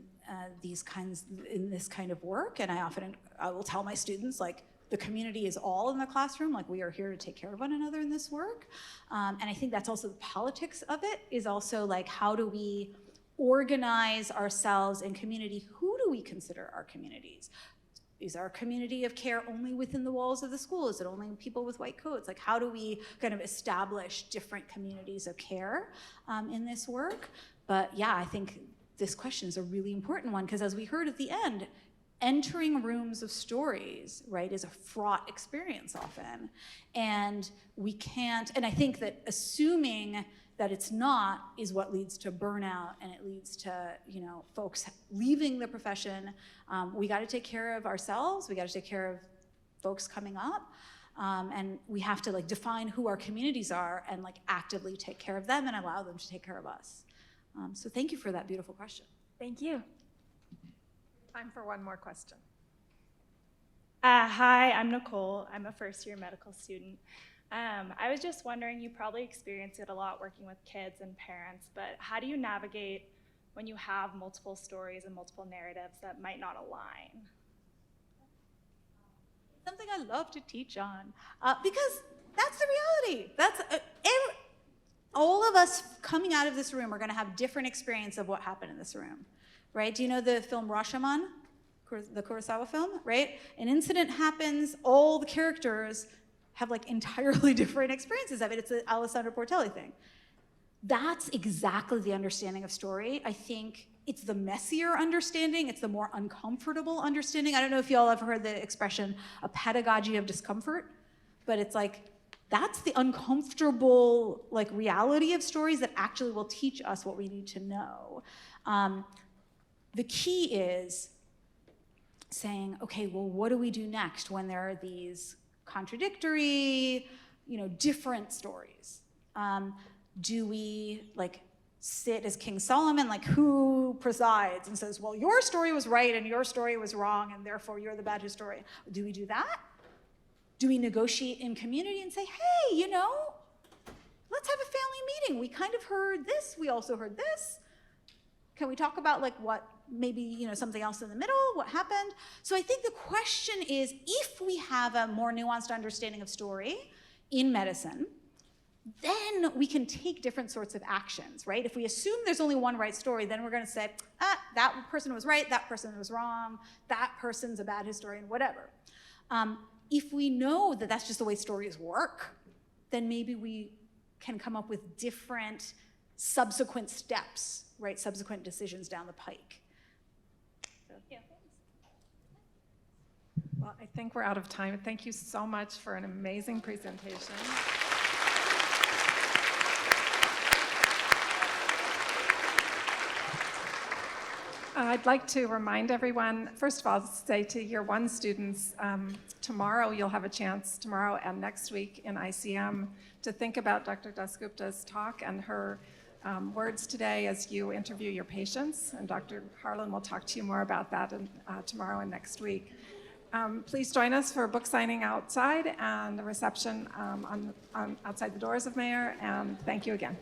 C: this kind of work. And I will tell my students, like, the community is all in the classroom, like we are here to take care of one another in this work. And I think that's also the politics of it, is also like, how do we organize ourselves in community? Who do we consider our communities? Is our community of care only within the walls of the school? Is it only people with white coats? Like, how do we kind of establish different communities of care in this work? But yeah, I think this question is a really important one, because as we heard at the end, entering rooms of stories, right, is a fraught experience often. And we can't, and I think that assuming that it's not is what leads to burnout, and it leads to, folks leaving the profession. We got to take care of ourselves. We got to take care of folks coming up. And we have to define who our communities are and actively take care of them and allow them to take care of us. So thank you for that beautiful question.
K: Thank you.
B: Time for one more question.
L: Hi, I'm Nicole. I'm a first-year medical student. I was just wondering, you probably experience it a lot working with kids and parents, but how do you navigate when you have multiple stories and multiple narratives that might not align?
C: Something I love to teach on, because that's the reality. That's all of us coming out of this room are going to have different experience of what happened in this room, right? Do you know the film Rashomon, the Kurosawa film, right? An incident happens, all the characters have entirely different experiences of it. It's an Alessandro Portelli thing. That's exactly the understanding of story. I think it's the messier understanding. It's the more uncomfortable understanding. I don't know if y'all have heard the expression, a pedagogy of discomfort, but it's that's the uncomfortable reality of stories that actually will teach us what we need to know. The key is saying, okay, well, what do we do next when there are these contradictory, different stories? Do we sit as King Solomon, who presides and says, well, your story was right and your story was wrong, and therefore you're the bad historian? Do we do that? Do we negotiate in community and say, hey, let's have a family meeting. We kind of heard this, we also heard this. Can we talk about what maybe something else in the middle, what happened? So I think the question is, if we have a more nuanced understanding of story in medicine, then we can take different sorts of actions, right? If we assume there's only one right story, then we're going to say, that person was right, that person was wrong, that person's a bad historian, whatever. If we know that that's just the way stories work, then maybe we can come up with different subsequent steps, right? Subsequent decisions down the pike. So, yeah, thanks.
B: Well, I think we're out of time. Thank you so much for an amazing presentation. I'd like to remind everyone, first of all, say to year one students, tomorrow you'll have a chance, tomorrow and next week in ICM, to think about Dr. Dasgupta's talk and her words today as you interview your patients. And Dr. Harlan will talk to you more about that tomorrow and next week. Please join us for book signing outside and the reception outside the doors of Mayor, and thank you again.